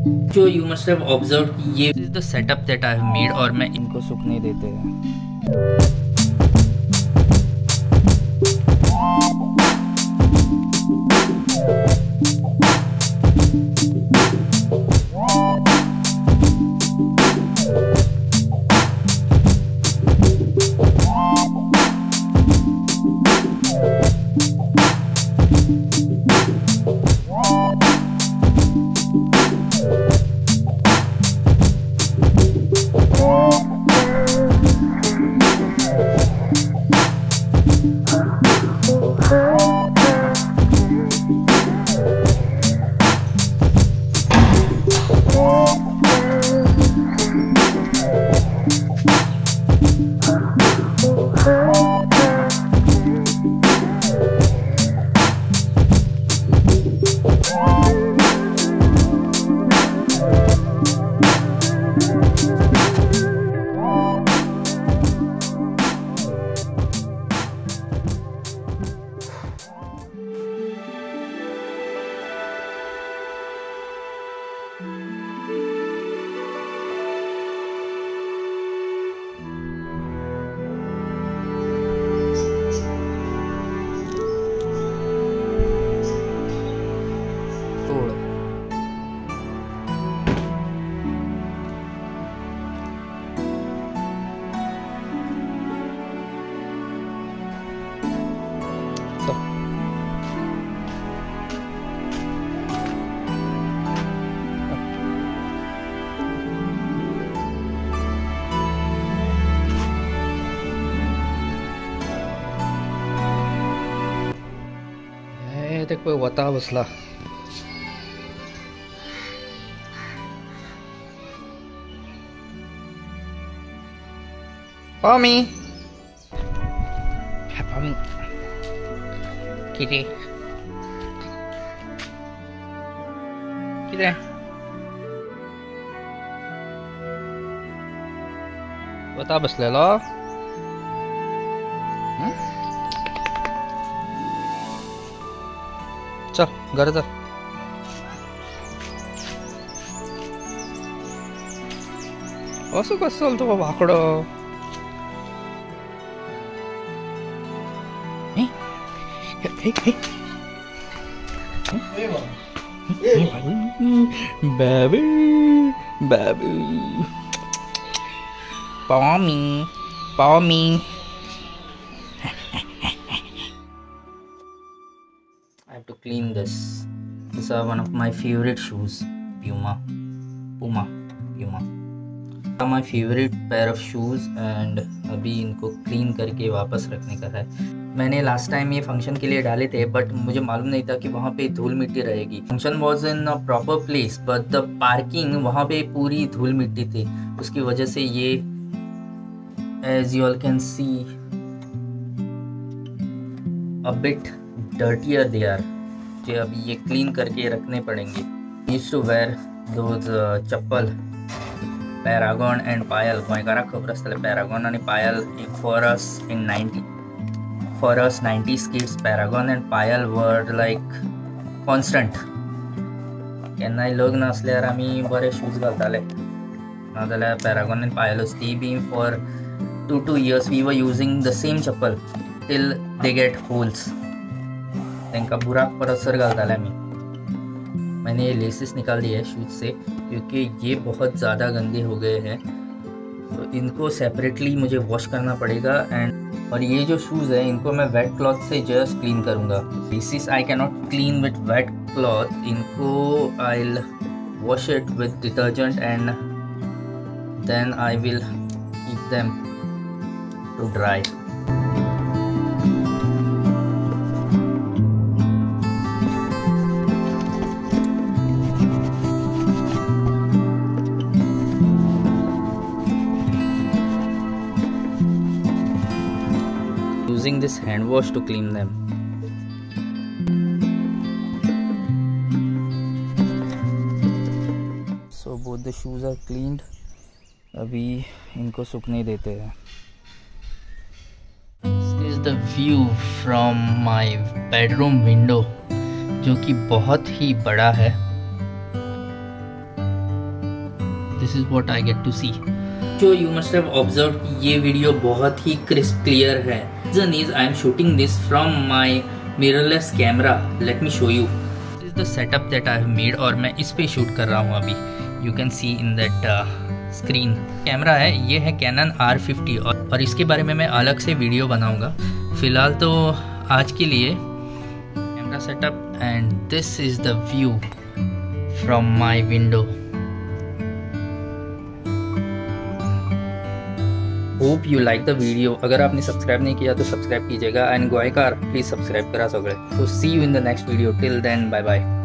जो you must have observe कि ये is the setup that I have made और मैं इनको सूखने देते हैं। देखो वता बसला पामी पामी किती किती वता बसलेलो चल घर चल असं कसं चालतो वाकडो baby baby Pommy I have to clean this. These are one of my favorite shoes. Puma. Are my favorite pair of shoes and अभी इनको क्लीन करके वापस रखने का है। मैंने लास्ट टाइम ये फंक्शन के लिए डाले थे बट मुझे मालूम नहीं था कि वहाँ पे धूल मिट्टी रहेगी। Function was in a proper place but the parking वहाँ पे पूरी धूल मिट्टी थी, उसकी वजह से ये as you all can see a bit dirtier they are। मुझे अभी ये क्लीन करके रखने पड़ेंगे। used to wear those chappal Paragon and Payal गोंयकारा खबर आसतलें पैरागॉन आनी Payal for us 90s kids Paragon and Payal were like constant. केन्नाय लग्न आसल्यार आमी बरे शूज घालताले, नाजाल्यार पैरागॉन एंड पायलूच ती be for 2 years we were using the same chappal till they get holes. तेंका बुराक परसर घालताले आमी। मैंने ये लेसेस निकाल दिए है शूज से क्योंकि ये बहुत ज़्यादा गंदे हो गए हैं, तो इनको सेपरेटली मुझे वॉश करना पड़ेगा। एंड और ये जो शूज़ है इनको मैं वेट क्लॉथ से जस्ट क्लीन करूँगा। Laces I can not clean with wet cloth, इनको I will wash it with detergent and then I will keep them to dry. Using this hand wash to clean them. So both the shoes are cleaned. अभी इनको सूखने देते हैं। This is the view from my bedroom window, जो कि बहुत ही बड़ा है। This is what I get to see. जो यू मस्ट हैव ऑब्जर्व, ये वीडियो बहुत ही क्रिस्प क्लियर है। Reason is I am shooting this from my mirrorless camera. Let me show you. This is the setup that I have made, और मैं इस पे shoot कर रहा हूँ अभी। You can see in that screen. Camera है, ये है कैनन R50, और इसके बारे में मैं अलग से वीडियो बनाऊंगा। फिलहाल तो आज के लिए camera setup, and this is the view from my window. Hope you like the video. अगर आपने सब्सक्राइब नहीं किया तो सब्सक्राइब कीजिएगा, एंड गोयकार प्लीज सब्सक्राइब करा सगळे। So see you in the next video. Till then bye bye.